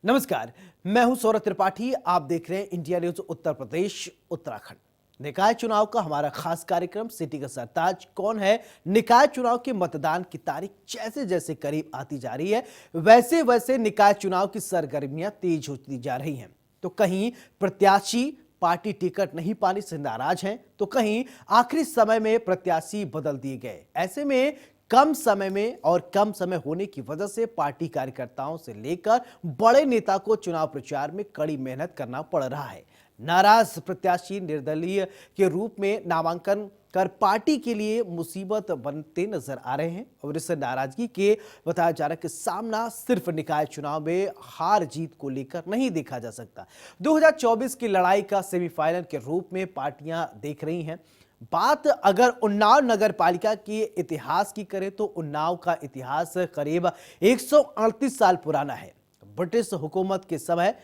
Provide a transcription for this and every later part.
नमस्कार, मैं हूं सौरभ त्रिपाठी। आप देख रहे हैं इंडिया न्यूज उत्तर प्रदेश उत्तराखंड। निकाय चुनाव का हमारा खास कार्यक्रम सिटी का सरताज कौन है। निकाय चुनाव के मतदान की तारीख जैसे जैसे करीब आती जा रही है, वैसे वैसे निकाय चुनाव की सरगर्मियां तेज होती जा रही हैं। तो कहीं प्रत्याशी पार्टी टिकट नहीं पाने से नाराज हैं, तो कहीं आखिरी समय में प्रत्याशी बदल दिए गए। ऐसे में कम समय में और कम समय होने की वजह से पार्टी कार्यकर्ताओं से लेकर बड़े नेता को चुनाव प्रचार में कड़ी मेहनत करना पड़ रहा है। नाराज प्रत्याशी निर्दलीय के रूप में नामांकन कर पार्टी के लिए मुसीबत बनते नजर आ रहे हैं और इस नाराजगी के बताया जा रहा है कि सामना सिर्फ निकाय चुनाव में हार जीत को लेकर नहीं देखा जा सकता। 2024 की लड़ाई का सेमीफाइनल के रूप में पार्टियां देख रही हैं। बात अगर उन्नाव नगर पालिका के इतिहास की करें तो उन्नाव का इतिहास करीब 138 साल पुराना है। ब्रिटिश हुकूमत के समय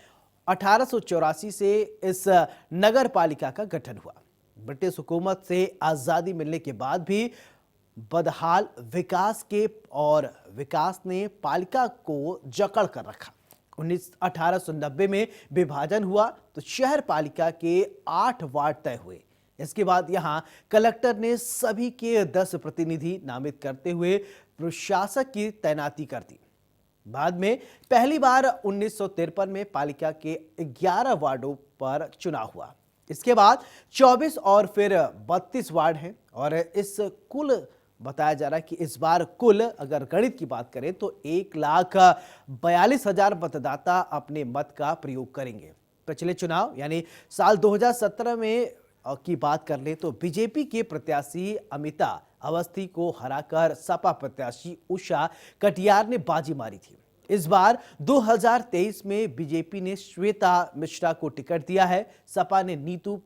1884 से इस नगर पालिका का गठन हुआ। ब्रिटिश हुकूमत से आजादी मिलने के बाद भी बदहाल विकास के और विकास ने पालिका को जकड़ कर रखा। 1890 में विभाजन हुआ तो शहर पालिका के 8 वार्ड तय हुए। इसके बाद यहां कलेक्टर ने सभी के 10 प्रतिनिधि नामित करते हुए प्रशासक की तैनाती कर दी। बाद में पहली बार 1953 में पालिका के 11 वार्डों पर चुनाव हुआ। इसके बाद 24 और फिर 32 वार्ड हैं और इस कुल बताया जा रहा है कि इस बार कुल अगर गणित की बात करें तो 1,42,000 मतदाता अपने मत का प्रयोग करेंगे। पिछले चुनाव यानी साल 2017 में की बात कर ले तो बीजेपी के प्रत्याशी अमिता अवस्थी को हराकर सपा प्रत्याशी उषा कटियार ने बाजी मारी थी। इस बार 2023 में बीजेपी ने श्वेता मिश्रा को टिकट दिया है। सपा ने नीतू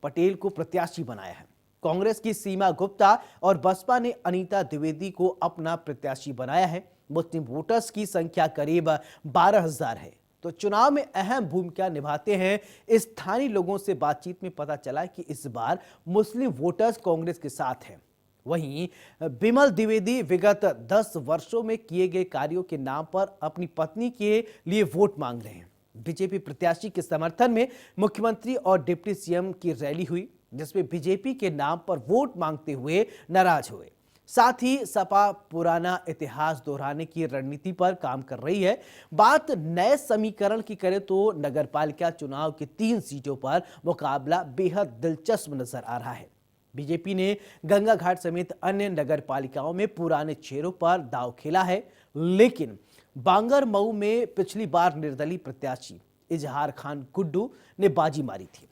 पटेल को प्रत्याशी बनाया है। कांग्रेस की सीमा गुप्ता और बसपा ने अनीता द्विवेदी को अपना प्रत्याशी बनाया है। मुस्लिम वोटर्स की संख्या करीब 12,000 है। तो चुनाव में अहम भूमिका निभाते हैं। स्थानीय लोगों से बातचीत में पता चला कि इस बार मुस्लिम वोटर्स कांग्रेस के साथ हैं। वहीं बिमल द्विवेदी विगत 10 वर्षों में किए गए कार्यों के नाम पर अपनी पत्नी के लिए वोट मांग रहे हैं। बीजेपी प्रत्याशी के समर्थन में मुख्यमंत्री और डिप्टी सीएम की रैली हुई, जिसमें बीजेपी के नाम पर वोट मांगते हुए नाराज हुए। साथ ही सपा पुराना इतिहास दोहराने की रणनीति पर काम कर रही है। बात नए समीकरण की करें तो नगरपालिका चुनाव की 3 सीटों पर मुकाबला बेहद दिलचस्प नजर आ रहा है। बीजेपी ने गंगा घाट समेत अन्य नगरपालिकाओं में पुराने चेहरों पर दांव खेला है, लेकिन बांगर मऊ में पिछली बार निर्दलीय प्रत्याशी इजहार खान गुड्डू ने बाजी मारी थी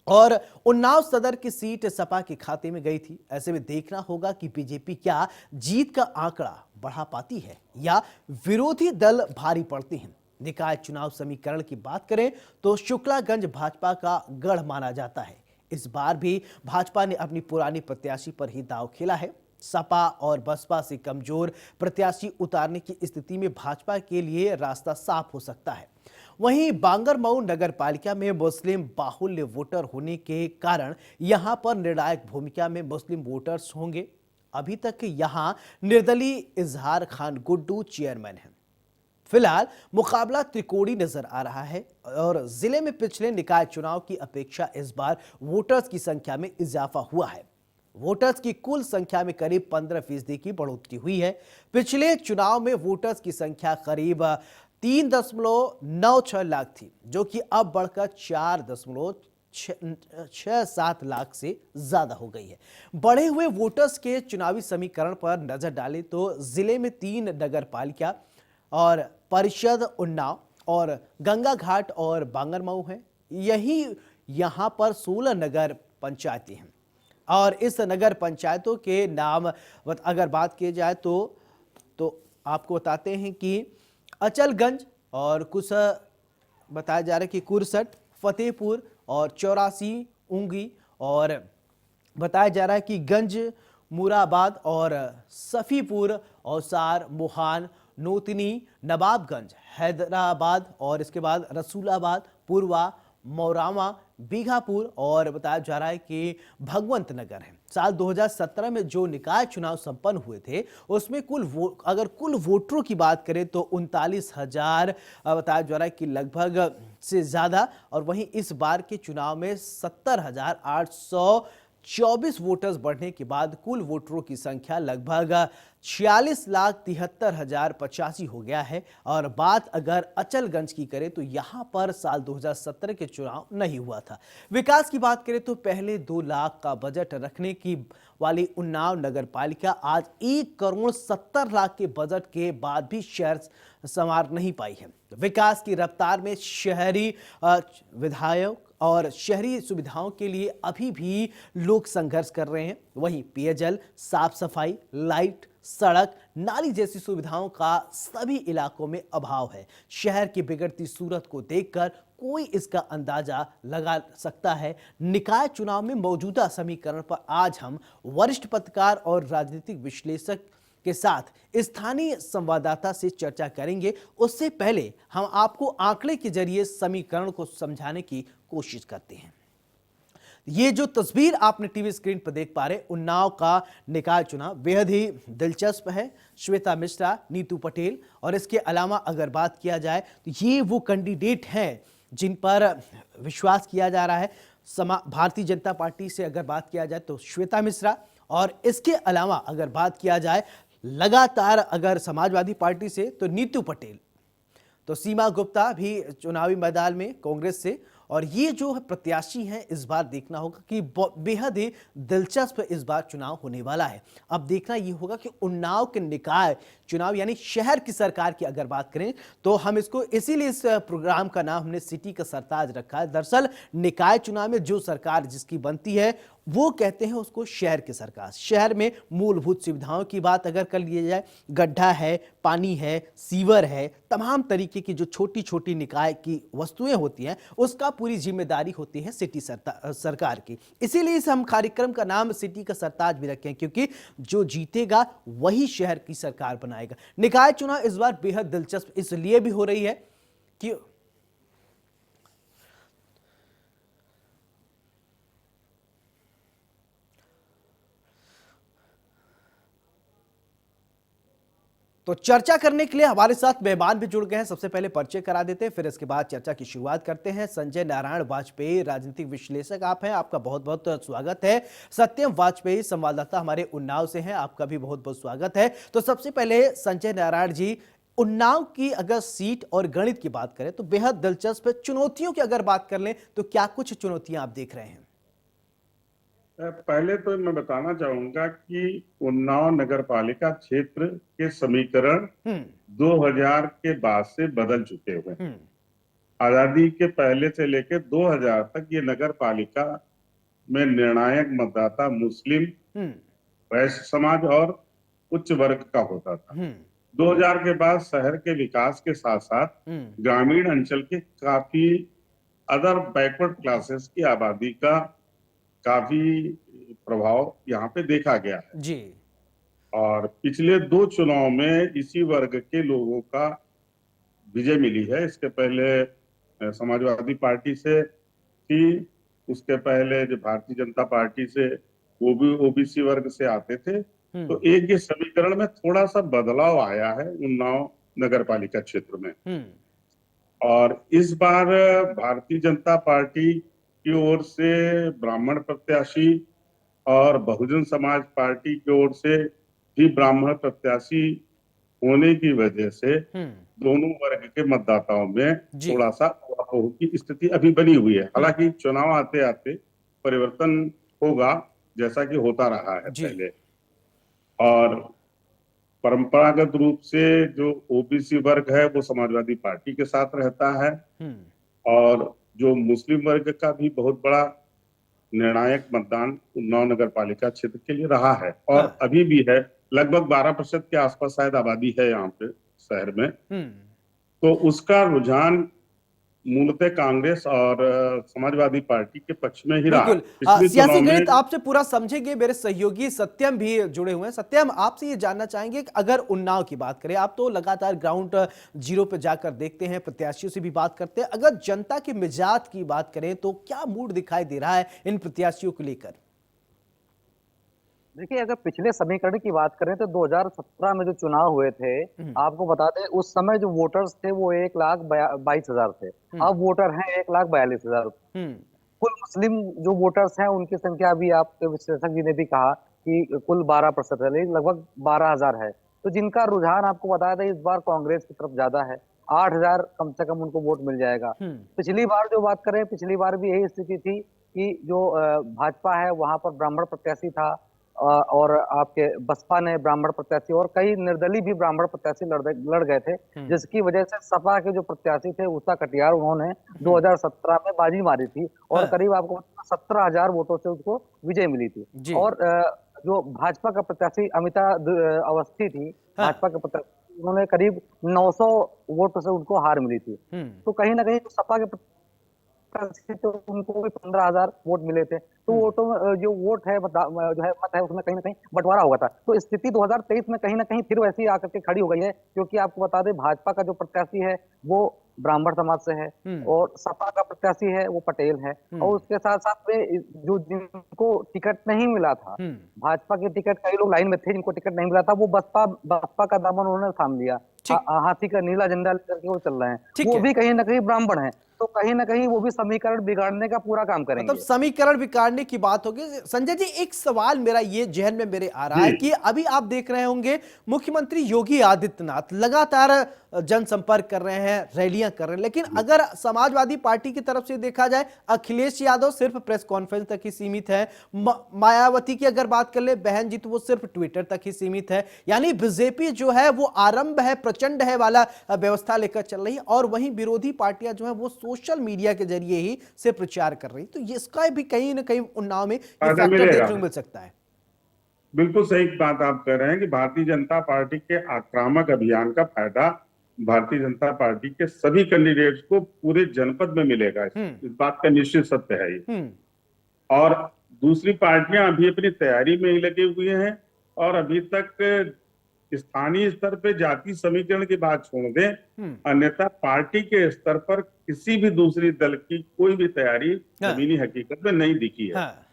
और उन्नाव सदर की सीट सपा के खाते में गई थी। ऐसे में देखना होगा कि बीजेपी क्या जीत का आंकड़ा बढ़ा पाती है या विरोधी दल भारी पड़ते हैं। निकाय चुनाव समीकरण की बात करें तो शुक्लागंज भाजपा का गढ़ माना जाता है। इस बार भी भाजपा ने अपनी पुरानी प्रत्याशी पर ही दांव खेला है। सपा और बसपा से कमजोर प्रत्याशी उतारने की स्थिति में भाजपा के लिए रास्ता साफ हो सकता है। वहीं बांगरमऊ नगर पालिका में मुस्लिम बाहुल्य वोटर होने के कारण यहां पर निर्णायक भूमिका में मुस्लिम वोटर्स होंगे। अभी तक यहां निर्दलीय इजहार खान गुड्डू चेयरमैन हैं। फिलहाल मुकाबला त्रिकोणी नजर आ रहा है और जिले में पिछले निकाय चुनाव की अपेक्षा इस बार वोटर्स की संख्या में इजाफा हुआ है। वोटर्स की कुल संख्या में करीब 15% की बढ़ोतरी हुई है। पिछले चुनाव में वोटर्स की संख्या करीब 3.96 लाख थी, जो कि अब बढ़कर 4.67 लाख से ज्यादा हो गई है। बढ़े हुए वोटर्स के चुनावी समीकरण पर नजर डालें तो जिले में 3 नगर पालिका और परिषद उन्नाव और गंगा घाट और बांगरमऊ हैं। यहां पर 16 नगर पंचायतें हैं और इस नगर पंचायतों के नाम अगर बात की जाए तो आपको बताते हैं कि अचलगंज और कुछ बताया जा रहा है कि कुरसट, फतेहपुर और 84 ऊंगी और बताया जा रहा है कि गंज, मुराबाद और सफीपुर, औसार, मोहान, नूतनी, नवाबगंज, हैदराबाद और इसके बाद रसूलाबाद, पूर्वा, मौरामा, बीघापुर और बताया जा रहा है कि भगवंत नगर है। साल 2017 में जो निकाय चुनाव संपन्न हुए थे उसमें अगर कुल वोटरों की बात करें तो 39,000 बताया जा रहा है कि लगभग से ज्यादा, और वहीं इस बार के चुनाव में 70,824 वोटर्स बढ़ने के बाद कुल वोटरों की संख्या लगभग 46,73,085 हो गया है। और बात अगर अचलगंज की करें तो यहां पर साल 2017 के चुनाव नहीं हुआ था। विकास की बात करें तो पहले 2 लाख का बजट रखने की वाली उन्नाव नगर पालिका आज 1,70,00,000 के बजट के बाद भी शहर संवार नहीं पाई है। विकास की रफ्तार में शहरी विधायक और शहरी सुविधाओं के लिए अभी भी लोग संघर्ष कर रहे हैं। वहीं पेयजल, साफ सफाई, लाइट, सड़क, नाली जैसी सुविधाओं का सभी इलाकों में अभाव है। शहर की बिगड़ती सूरत को देखकर कोई इसका अंदाजा लगा सकता है। निकाय चुनाव में मौजूदा समीकरण पर आज हम वरिष्ठ पत्रकार और राजनीतिक विश्लेषक के साथ स्थानीय संवाददाता से चर्चा करेंगे। उससे पहले हम आपको आंकड़े के जरिए समीकरण को समझाने की कोशिश करते हैं। ये जो तस्वीर आपने टीवी स्क्रीन पर देख पा रहे, उन्नाव का निकाय चुनाव बेहद ही दिलचस्प है। श्वेता मिश्रा, नीतू पटेल और इसके अलावा अगर बात किया जाए तो ये वो कैंडिडेट हैं जिन पर विश्वास किया जा रहा है। भारतीय जनता पार्टी से अगर बात किया जाए तो श्वेता मिश्रा, और इसके अलावा अगर बात किया जाए लगातार अगर समाजवादी पार्टी से तो नीतू पटेल, तो सीमा गुप्ता भी चुनावी मैदान में कांग्रेस से। और ये जो प्रत्याशी हैं इस बार देखना होगा कि बेहद ही दिलचस्प इस बार चुनाव होने वाला है। अब देखना ये होगा कि उन्नाव के निकाय चुनाव यानी शहर की सरकार की अगर बात करें तो हम इसको इसीलिए इस प्रोग्राम का नाम हमने सिटी का सरताज रखा है। दरअसल निकाय चुनाव में जो सरकार जिसकी बनती है वो कहते हैं उसको शहर की सरकार। शहर में मूलभूत सुविधाओं की बात अगर कर लिया जाए, गड्ढा है, पानी है, सीवर है, तमाम तरीके की जो छोटी छोटी निकाय की वस्तुएं होती हैं उसका पूरी जिम्मेदारी होती है सिटी सरकार की। इसीलिए इस हम कार्यक्रम का नाम सिटी का सरताज भी रखे हैं, क्योंकि जो जीतेगा वही शहर की सरकार बनाएगा। निकाय चुनाव इस बार बेहद दिलचस्प इसलिए भी हो रही है कि तो चर्चा करने के लिए हमारे साथ मेहमान भी जुड़ गए हैं। सबसे पहले परिचय करा देते हैं, फिर इसके बाद चर्चा की शुरुआत करते हैं। संजय नारायण वाजपेयी राजनीतिक विश्लेषक आप हैं, आपका बहुत बहुत स्वागत है। सत्यम वाजपेयी संवाददाता हमारे उन्नाव से हैं, आपका भी बहुत बहुत स्वागत है। तो सबसे पहले संजय नारायण जी, उन्नाव की अगर सीट और गणित की बात करें तो बेहद दिलचस्प है। चुनौतियों की अगर बात कर लें तो क्या कुछ चुनौतियां आप देख रहे हैं? पहले तो मैं बताना चाहूंगा कि उन्नाव नगर पालिका क्षेत्र के समीकरण 2000 के बाद से बदल चुके हुए हैं। आजादी के पहले से लेकर 2000 तक ये नगर पालिका में निर्णायक मतदाता मुस्लिम, वैश्य समाज और उच्च वर्ग का होता था। 2000 के बाद शहर के विकास के साथ साथ ग्रामीण अंचल के काफी अदर बैकवर्ड क्लासेस की आबादी का काफी प्रभाव यहाँ पे देखा गया है जी। और पिछले 2 चुनाव में इसी वर्ग के लोगों का विजय मिली है। इसके पहले समाजवादी पार्टी से थी, उसके पहले जो भारतीय जनता पार्टी से वो भी ओबीसी वर्ग से आते थे। तो एक ये समीकरण में थोड़ा सा बदलाव आया है उन्नाव नगर पालिका क्षेत्र में। और इस बार भारतीय जनता पार्टी की ओर से ब्राह्मण प्रत्याशी और बहुजन समाज पार्टी की ओर से भी ब्राह्मण प्रत्याशी होने की वजह से दोनों वर्ग के मतदाताओं में थोड़ा सा ऊहापोह की स्थिति अभी बनी हुई है। हालांकि चुनाव आते आते परिवर्तन होगा, जैसा कि होता रहा है पहले। और परंपरागत रूप से जो ओबीसी वर्ग है वो समाजवादी पार्टी के साथ रहता है और जो मुस्लिम वर्ग का भी बहुत बड़ा निर्णायक मतदान उन्नाव नगर पालिका क्षेत्र के लिए रहा है और अभी भी है। लगभग 12% के आसपास शायद आबादी है यहाँ पे शहर में। तो उसका रुझान मूलतः कांग्रेस और समाजवादी पार्टी के पक्ष में ही रहा। सियासी गणित आपसे पूरा समझेंगे, मेरे सहयोगी सत्यम भी जुड़े हुए हैं। सत्यम, आपसे ये जानना चाहेंगे कि अगर उन्नाव की बात करें, आप तो लगातार ग्राउंड जीरो पे जाकर देखते हैं, प्रत्याशियों से भी बात करते हैं, अगर जनता के मिजाज की बात करें तो क्या मूड दिखाई दे रहा है इन प्रत्याशियों को लेकर? देखिए, अगर पिछले समीकरण की बात करें तो 2017 में जो चुनाव हुए थे, हम्म। आपको बता दें उस समय जो वोटर्स थे वो 1,22,000 थे। हम्म। अब वोटर हैं 1,42,000। हम्म। कुल मुस्लिम जो वोटर्स हैं उनकी संख्या अभी आपके विश्लेषक जी ने भी कहा कि कुल 12% है, लेकिन लगभग 12,000 है। तो जिनका रुझान आपको बताया था इस बार कांग्रेस की तरफ ज्यादा है। 8,000 कम से कम उनको वोट मिल जाएगा। हम्म। पिछली बार जो बात करें, पिछली बार भी यही स्थिति थी कि जो भाजपा है वहां पर ब्राह्मण प्रत्याशी था, और आपके बसपा ने ब्राह्मण प्रत्याशी और कई निर्दलीय भी ब्राह्मण प्रत्याशी लड़ गए थे, हम्म। जिसकी वजह से सपा के जो प्रत्याशी थे उषा कटियार, उन्होंने हम्म। 2017 में बाजी मारी थी और हाँ। करीब आपको 17,000 वोटों से उसको विजय मिली थी। जी। और जो भाजपा का प्रत्याशी अमिता अवस्थी थी, हाँ। भाजपा के प्रत्याशी, उन्होंने करीब 900 वोट से उनको हार मिली थी। हम्म। तो कहीं ना कहीं जो सपा के प्रत्याशी थे उनको भी 15,000 वोट मिले थे। तो हम्म। वोटों में जो वोट है जो है मत है, उसमें कहीं ना कहीं बंटवारा हुआ था। तो स्थिति 2023 में कहीं ना कहीं फिर वैसी आकर के खड़ी हो गई है, क्योंकि आपको बता दें भाजपा का जो प्रत्याशी है वो ब्राह्मण समाज से है, हम्म। और सपा का प्रत्याशी है वो पटेल है। और हम्म। उसके साथ साथ में जो जिनको टिकट नहीं मिला था, हम्म। भाजपा की टिकट, कई लोग लाइन में थे जिनको टिकट नहीं मिला था, वो बसपा बसपा का दामन उन्होंने थाम लिया। ठीक। हाथी का नीला झंडा लेकर के वो चल रहे हैं। ठीक वो है। भी कहीं ना कहीं ब्राह्मण है, तो कहीं ना कहीं वो भी समीकरण बिगाड़ने का पूरा काम मतलब करेंगे। समीकरण बिगाड़ने की बात होगी। संजय जी, एक सवाल मेरा ये जहन में मेरे आ रहा जी। है कि अभी आप देख रहे होंगे मुख्यमंत्री योगी आदित्यनाथ लगातार जनसंपर्क कर रहे हैं, रैलियां कर रहे हैं, लेकिन अगर समाजवादी पार्टी की तरफ से देखा जाए, अखिलेश यादव सिर्फ प्रेस कॉन्फ्रेंस तक ही सीमित है। मायावती की अगर बात कर ले बहन जी, तो वो सिर्फ ट्विटर तक ही सीमित है। यानी बीजेपी जो है वो आरंभ है, प्रचंड है वाला व्यवस्था लेकर चल रही है, और वहीं विरोधी पार्टियां जो है वो सोशल मीडिया के जरिए ही से प्रचार कर रही। तो इसका भी कहीं ना कहीं उन्नाव में ये फायदा फैक्टर मिलेगा। देखने को मिल सकता है। बिल्कुल सही बात आप कह रहे हैं कि भारतीय जनता पार्टी के आक्रामक अभियान का फायदा भारतीय जनता पार्टी के सभी कैंडिडेट्स को पूरे जनपद में मिलेगा। हम्म। इस बात का निश्चित सत्य है ये। हम्म। और दूसरी पार्टियां अभी अपनी तैयारी में ही लगे हुए हैं, और अभी तक स्थानीय स्तर पे जाति समीकरण की बात छोड़ दें, हम्म। अन्यथा पार्टी के स्तर पर किसी भी दूसरी दल की कोई भी तैयारी हाँ। जमीनी हकीकत में नहीं दिखी है। हाँ।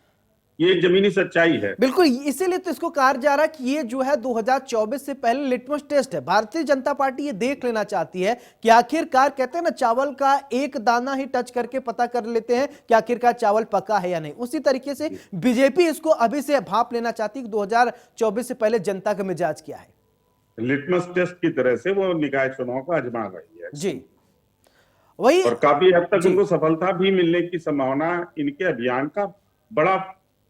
ये एक जमीनी सच्चाई है। बिल्कुल, इसीलिए तो इसको कहा जा रहा है कि ये जो है 2024 से पहले लिटमस टेस्ट है। भारतीय जनता पार्टी ये देख लेना चाहती है कि आखिरकार, कहते हैं ना, चावल का एक दाना ही टच करके पता कर लेते हैं कि आखिरकार चावल पका है या नहीं। उसी तरीके से बीजेपी इसको अभी से भांप लेना चाहती है कि 2024 से पहले जनता का मिजाज क्या है। लिटमस टेस्ट की तरह से वो निकाय चुनाव का आजमा रही है जी। वही। और काफी हद तक जी। उनको सफलता भी मिलने की संभावना। इनके अभियान का बड़ा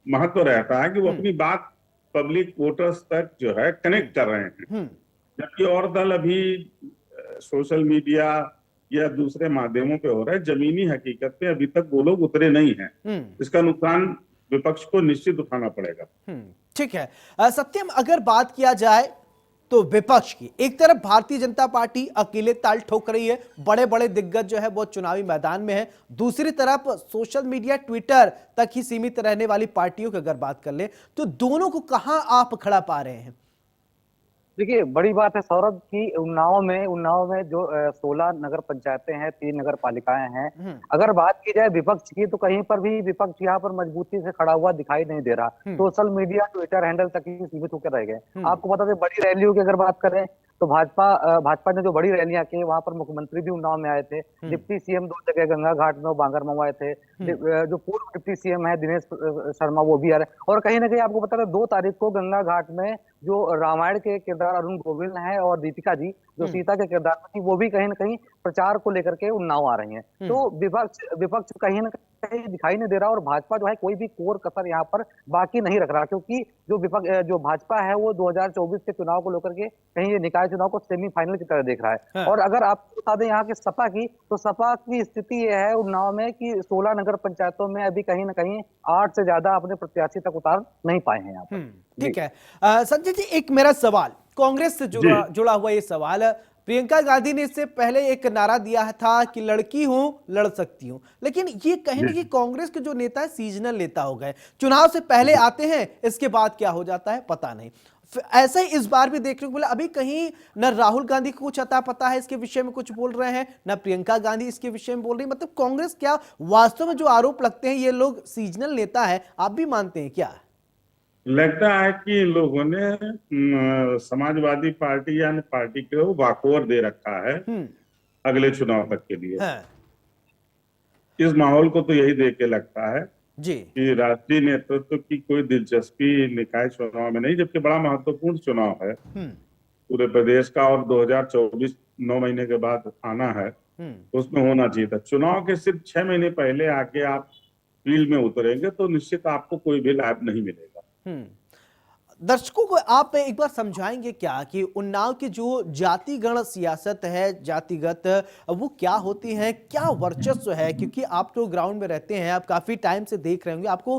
महत्व रहता है कि वो अपनी बात पब्लिक वोटर्स तक जो है कनेक्ट कर रहे हैं, हम्म। जबकि और दल अभी सोशल मीडिया या दूसरे माध्यमों पे हो रहा है। जमीनी हकीकत पे अभी तक वो लोग उतरे नहीं हैं। इसका नुकसान विपक्ष को निश्चित उठाना पड़ेगा। ठीक है। सत्यम, अगर बात किया जाए तो विपक्ष की, एक तरफ भारतीय जनता पार्टी अकेले ताल ठोक रही है, बड़े बड़े दिग्गज जो है वो चुनावी मैदान में है। दूसरी तरफ सोशल मीडिया, ट्विटर तक ही सीमित रहने वाली पार्टियों की अगर बात कर ले, तो दोनों को कहां आप खड़ा पा रहे हैं? देखिए, बड़ी बात है सौरभ की उन्नाव में जो 16 नगर पंचायतें हैं, 3 नगर पालिकाएं हैं। अगर बात की जाए विपक्ष की, तो कहीं पर भी विपक्ष यहाँ पर मजबूती से खड़ा हुआ दिखाई नहीं दे रहा। सोशल मीडिया, ट्विटर हैंडल तक ही सीमित होकर रह गए। आपको बता दें, बड़ी रैलियों की अगर बात करें तो भाजपा ने जो बड़ी रैलियां की, वहां पर मुख्यमंत्री भी उन्नाव में आए थे। डिप्टी सीएम 2 जगह गंगा घाट में, बांगरमऊ आए थे। जो पूर्व डिप्टी सीएम है दिनेश शर्मा, वो भी आ रहे हैं। और कहीं ना कहीं आपको बता दें 2 तारीख को गंगा घाट में जो रामायण के किरदार अरुण गोविल हैं और दीपिका जी जो सीता के किरदार में थी, वो भी कहीं ना कहीं प्रचार को लेकर के उन्नाव आ रही हैं। तो विपक्ष कहीं ना कहीं दिखाई नहीं दे रहा, और भाजपा जो है कोई भी कोर कसर यहाँ पर बाकी नहीं रख रहा, क्योंकि जो भाजपा है वो 2024 के चुनाव को लेकर के कहीं ये निकाय चुनाव को सेमीफाइनल की तरह देख रहा है। हाँ। और अगर आपको बता दें यहाँ के सपा की, तो सपा की स्थिति ये है उन्नाव में कि 16 नगर पंचायतों में अभी कहीं ना कहीं 8 से ज्यादा अपने प्रत्याशी तक उतार नहीं पाए हैं यहाँ पर। ठीक है। संजय जी, एक मेरा सवाल कांग्रेस से जुड़ा हुआ ये सवाल है। प्रियंका गांधी ने इससे पहले एक नारा दिया था कि लड़की हूं, लड़ सकती हूं, लेकिन ये कहीं ना कहीं कांग्रेस के जो नेता है सीजनल नेता हो गए, चुनाव से पहले आते हैं, इसके बाद क्या हो जाता है पता नहीं। ऐसा ही इस बार भी देखने को मिला। अभी कहीं न राहुल गांधी को कुछ अता पता है इसके विषय में कुछ बोल रहे हैं, न प्रियंका गांधी इसके विषय में बोल रही। मतलब कांग्रेस क्या वास्तव में जो आरोप लगते हैं ये लोग सीजनल नेता है, आप भी मानते हैं क्या? लगता है कि इन लोगों ने समाजवादी पार्टी यानी पार्टी को वाकओवर दे रखा है अगले चुनाव तक के लिए। हाँ इस माहौल को तो यही देख के लगता है जी। कि राष्ट्रीय नेतृत्व की कोई दिलचस्पी निकाय चुनाव में नहीं, जबकि बड़ा महत्वपूर्ण चुनाव है पूरे प्रदेश का, और 2024 9 महीने के बाद आना है, उसमें होना चाहिए था। चुनाव के सिर्फ 6 महीने पहले आके आप फील्ड में उतरेंगे तो निश्चित आपको कोई भी लाभ नहीं मिलेगा। दर्शकों को आप एक बार समझाएंगे क्या कि उन्नाव की जो जातिगण सियासत है, जातिगत, वो क्या होती है, क्या वर्चस्व है? क्योंकि आप तो ग्राउंड में रहते हैं, आप काफी टाइम से देख रहे होंगे, आपको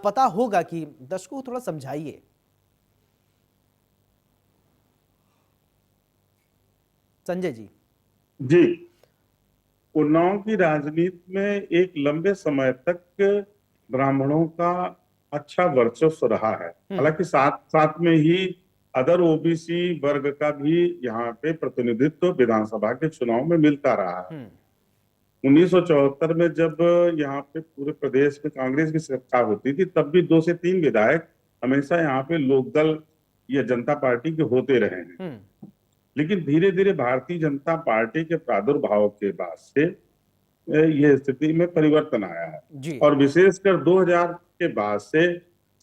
पता होगा कि दर्शकों को थोड़ा समझाइए। संजय जी। जी, उन्नाव की राजनीति में एक लंबे समय तक ब्राह्मणों का अच्छा वर्चस्व रहा है। हालांकि साथ साथ में ही अदर ओबीसी वर्ग का भी यहाँ पे प्रतिनिधित्व विधानसभा के चुनाव में मिलता रहा है। 1974 में जब यहाँ पे पूरे प्रदेश में कांग्रेस की सरकार होती थी, तब भी 2 से 3 विधायक हमेशा यहाँ पे लोकदल या जनता पार्टी के होते रहे हैं। लेकिन धीरे धीरे भारतीय जनता पार्टी के प्रादुर्भाव के बाद से यह स्थिति में परिवर्तन आया है, और विशेषकर 2000 के बाद से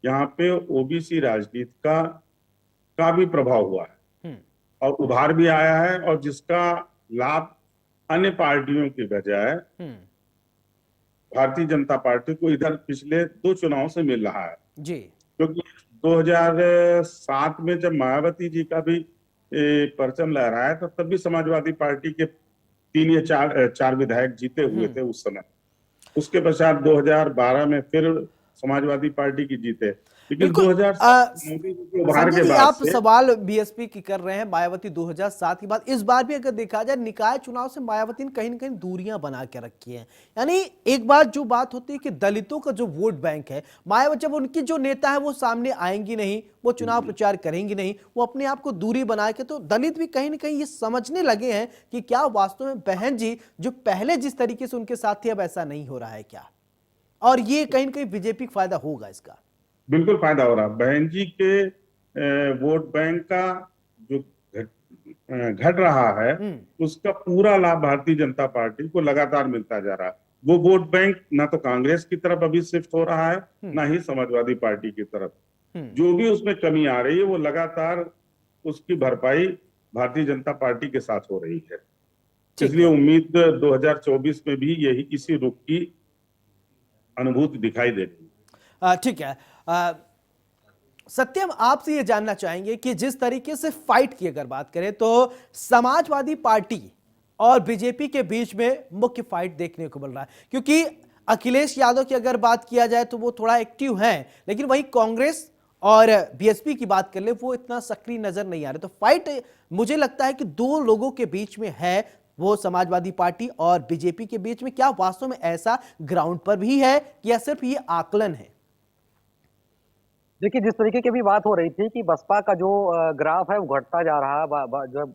यहाँ पे ओबीसी राजनीति का भी प्रभाव हुआ है और उभार भी आया है, और जिसका लाभ अन्य पार्टियों की बजाय भारतीय जनता पार्टी को इधर पिछले 2 चुनाव से मिल रहा है जी। क्योंकि 2007 में जब मायावती जी का भी परचम लहराया था, तब भी समाजवादी पार्टी के 3 या 4 विधायक जीते हुए थे उस समय। उसके पश्चात 2012 में फिर समाजवादी पार्टी की जीते, लेकिन 2007 संजय जी, आप सवाल बीएसपी की कर रहे हैं मायावती 2007 की बात। इस बार भी अगर देखा जाए निकाय चुनाव से मायावती ने कहीं ना कहीं दूरियां बना के रखी हैं। यानी एक बार जो बात होती है कि दलितों का जो वोट बैंक है, मायावती जब उनकी जो नेता है वो सामने आएंगी नहीं, वो चुनाव प्रचार करेंगी नहीं, वो अपने आप को दूरी बना के, तो दलित भी कहीं ना कहीं ये समझने लगे हैं कि क्या वास्तव में बहन जी जो पहले जिस तरीके से उनके साथ थे अब ऐसा नहीं हो रहा है क्या, और ये कहीं ना कहीं बीजेपी को फायदा होगा इसका? बिल्कुल फायदा हो रहा है। बहन जी के वोट बैंक का जो घट रहा है, उसका पूरा लाभ भारतीय जनता पार्टी को लगातार मिलता जा रहा है। वो वोट बैंक ना तो कांग्रेस की तरफ अभी शिफ्ट हो रहा है, ना ही समाजवादी पार्टी की तरफ। जो भी उसमें कमी आ रही है वो लगातार उसकी भरपाई भारतीय जनता पार्टी के साथ हो रही है। इसलिए उम्मीद 2024 में भी यही इसी रुख की अनुभूति दिखाई दे रही है। ठीक है। सत्यम, आपसे ये जानना चाहेंगे कि जिस तरीके से फाइट की अगर बात करें तो समाजवादी पार्टी और बीजेपी के बीच में मुख्य फाइट देखने को मिल रहा है, क्योंकि अखिलेश यादव की अगर बात किया जाए तो वो थोड़ा एक्टिव हैं, लेकिन वही कांग्रेस और बीएसपी की बात कर ले वो इतना सक्रिय नजर नहीं आ रहे। तो फाइट मुझे लगता है कि 2 लोगों के बीच में है, वो समाजवादी पार्टी और बीजेपी के बीच में। क्या वास्तव में ऐसा ग्राउंड पर भी है या सिर्फ ये आकलन है? देखिए, जिस तरीके की भी बात हो रही थी कि बसपा का जो ग्राफ है वो घटता जा रहा है, जब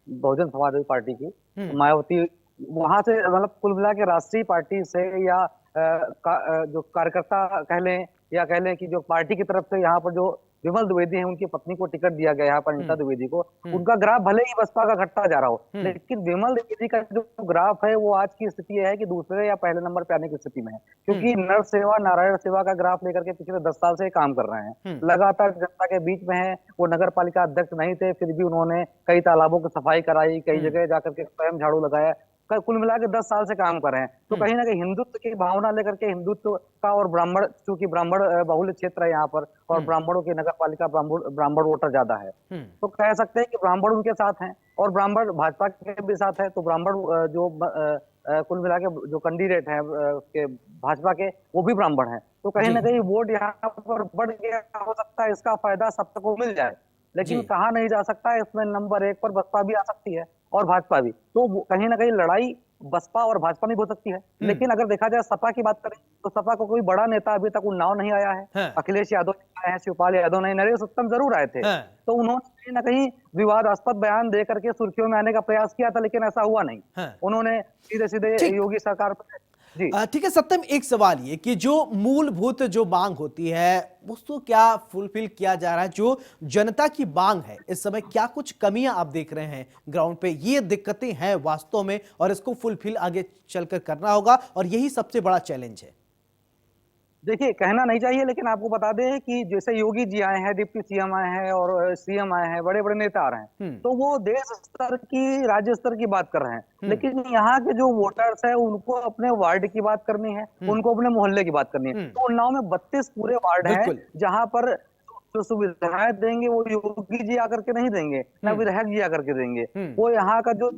बहुजन समाजवादी पार्टी की मायावती वहां से, मतलब कुल मिला के राष्ट्रीय पार्टी से या जो कार्यकर्ता कह लें या कह लें कि जो पार्टी की तरफ से यहाँ पर जो विमल द्विवेदी है उनकी पत्नी को टिकट दिया गया यहाँ पर, अनिता द्विवेदी को, उनका ग्राफ भले ही बसपा का घटता जा रहा हो, लेकिन विमल द्विवेदी का जो ग्राफ है वो आज की स्थिति है कि दूसरे या पहले नंबर पे आने की स्थिति में है, क्योंकि नर सेवा नारायण सेवा का ग्राफ लेकर के पिछले 10 साल से काम कर रहे हैं, लगातार जनता के बीच में है। वो नगर पालिका अध्यक्ष नहीं थे, फिर भी उन्होंने कई तालाबों की सफाई कराई, कई जगह जाकर के स्वयं झाड़ू लगाया, कुल मिला के 10 साल से काम कर रहे हैं। तो कहीं ना कहीं हिंदुत्व की भावना लेकर के, हिंदुत्व का, और ब्राह्मण, चूंकि ब्राह्मण बहुल क्षेत्र है यहाँ पर और ब्राह्मणों की नगर पालिका ब्राह्मण वोटर ज्यादा है, तो कह सकते हैं कि ब्राह्मण उनके साथ हैं और ब्राह्मण भाजपा के भी साथ है। तो ब्राह्मण जो कुल मिला के जो कैंडिडेट है भाजपा के, वो भी ब्राह्मण है। तो कहीं ना कहीं वोट यहाँ पर बढ़ गया, हो सकता है इसका फायदा सबको मिल जाए, लेकिन कहा नहीं जा सकता है, इसमें नंबर 1 पर बसपा भी आ सकती है और भाजपा भी। तो कहीं ना कहीं लड़ाई बसपा और भाजपा में हो सकती है। लेकिन अगर देखा जाए सपा की बात करें तो सपा को कोई बड़ा नेता अभी तक उन्नाव नहीं आया है। अखिलेश यादव आए हैं, शिवपाल यादव नहीं, नरेश उत्तम जरूर आए थे, तो उन्होंने कहीं ना कहीं विवादास्पद बयान दे करके सुर्खियों में आने का प्रयास किया था, लेकिन ऐसा हुआ नहीं। उन्होंने सीधे सीधे योगी सरकार पर जी। ठीक है सत्यम, एक सवाल ये कि जो मूलभूत जो मांग होती है उसको क्या फुलफिल किया जा रहा है? जो जनता की मांग है इस समय क्या कुछ कमियां आप देख रहे हैं ग्राउंड पे? ये दिक्कतें हैं वास्तव में और इसको फुलफिल आगे चलकर करना होगा और यही सबसे बड़ा चैलेंज है। देखिए, कहना नहीं चाहिए लेकिन आपको बता दें कि जैसे योगी जी आए हैं, डिप्टी सीएम आए हैं और सीएम आए हैं, बड़े-बड़े नेता आ रहे हैं। हम्म। तो वो देश स्तर की, राज्य स्तर की बात कर रहे हैं। हम्म। लेकिन यहाँ के जो वोटर्स हैं, उनको अपने वार्ड की बात करनी है, उनको अपने मोहल्ले की बात करनी है। हम्म। तो उन्नाव में 32 पूरे वार्ड हैं, बिल्कुल। जहाँ पर जो सुविधाएं देंगे वो योगी जी आकर के नहीं देंगे, ना विधायक जी आकर के देंगे। हम्म। वो यहाँ का जो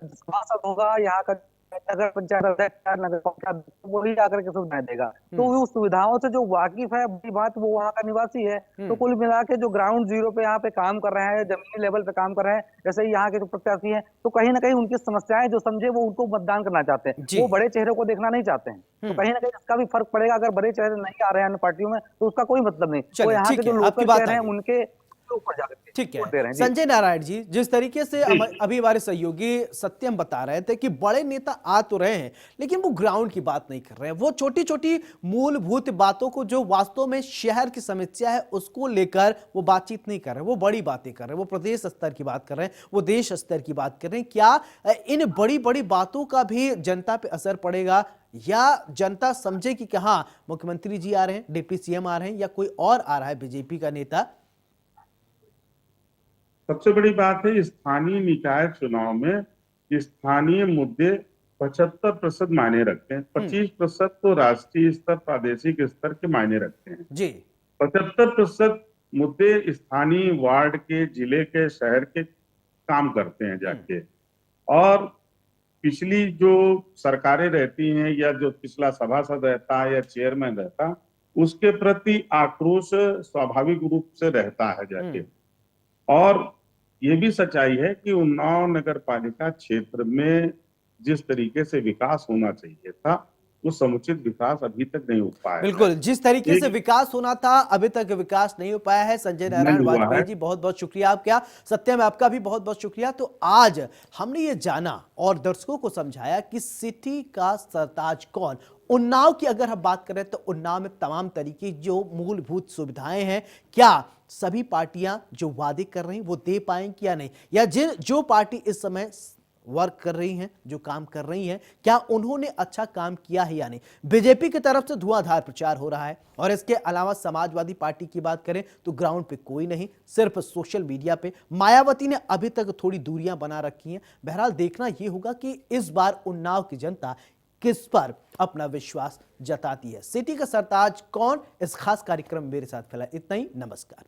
सांसद होगा, यहाँ का नगर पंचायत अध्यक्ष, नगर पंचायत वही आकर के सुविधाएं देगा। तो वो सुविधाओं से जो वाकिफ है, बड़ी बात वो वहाँ का निवासी है। तो कुल मिला के जो ग्राउंड जीरो पे यहाँ पे काम कर रहे हैं, जमीनी लेवल पे काम कर रहे हैं, जैसे यहाँ के जो प्रत्याशी हैं, तो कहीं ना कहीं उनकी समस्याएं जो समझे वो उनको मतदान करना चाहते हैं। जी। वो बड़े चेहरे को देखना नहीं चाहते हैं। तो कहीं ना कहीं इसका भी फर्क पड़ेगा। अगर बड़े चेहरे नहीं आ रहे हैं अन्य पार्टियों में तो उसका कोई मतलब नहीं। वो चलिए यहाँ के ठीक जो है, आपकी लोकल बात चेहरे आ हैं गई। उनके ऊपर जाकर के ठीक है वोट दे रहे हैं। जी। संजय नारायण जी, जिस तरीके से जी। अभी हमारे सहयोगी सत्यम बता रहे थे कि बड़े नेता आ तो रहे हैं लेकिन वो ग्राउंड की बात नहीं कर रहे हैं, वो छोटी छोटी मूलभूत बातों को जो वास्तव में शहर की समस्या है उसको लेकर वो बातचीत नहीं कर रहे, वो बड़ी बातें कर रहे हैं, वो प्रदेश स्तर की बात कर रहे हैं, वो देश स्तर की बात कर रहे हैं। क्या इन बड़ी बड़ी बातों का भी जनता पे असर पड़ेगा या जनता समझे कि हाँ मुख्यमंत्री जी आ रहे हैं, डिप्टी सीएम आ रहे हैं या कोई और आ रहा है बीजेपी का नेता? सबसे बड़ी बात है स्थानीय निकाय चुनाव में स्थानीय मुद्दे 75% मायने रखते हैं। 25% तो राष्ट्रीय स्तर, प्रादेशिक स्तर के मायने रखते हैं। जी। 75% मुद्दे स्थानीय वार्ड के, जिले के, शहर के काम करते हैं जाके। और पिछली जो सरकारें रहती हैं या जो पिछला सभासद रहता है या चेयरमैन रहता, उसके प्रति आक्रोश स्वाभाविक रूप से रहता है जाके। और ये भी सच्चाई है कि उन्नाव नगर पालिका क्षेत्र में जिस तरीके से विकास होना चाहिए था वो समुचित विकास अभी तक नहीं हो पाया है। बिल्कुल, जिस तरीके से एक विकास होना था अभी तक विकास नहीं हो पाया है। संजय नहीं नारायण हुआ वाजपेयी है। जी बहुत बहुत शुक्रिया आपका। सत्यम आपका भी बहुत बहुत शुक्रिया। तो आज हमने ये जाना और दर्शकों को समझाया कि सिटी का सरताज कौन। उन्नाव की अगर हम बात करें तो उन्नाव में तमाम तरीके जो मूलभूत सुविधाएं हैं, क्या सभी पार्टियां जो वादे कर रही हैं वो दे पाएंगी या नहीं, या जो पार्टी इस समय वर्क कर रही हैं, जो काम कर रही हैं, क्या उन्होंने अच्छा काम किया है या नहीं। बीजेपी की तरफ से धुआंधार प्रचार हो रहा है और इसके अलावा समाजवादी पार्टी की बात करें तो ग्राउंड पे कोई नहीं, सिर्फ सोशल मीडिया पे मायावती ने अभी तक थोड़ी दूरियां बना रखी हैं। बहरहाल देखना यह होगा कि इस बार उन्नाव की जनता किस पर अपना विश्वास जताती है। सिटी का सरताज कौन, इस खास कार्यक्रम में मेरे साथ फिलहाल इतना ही। नमस्कार।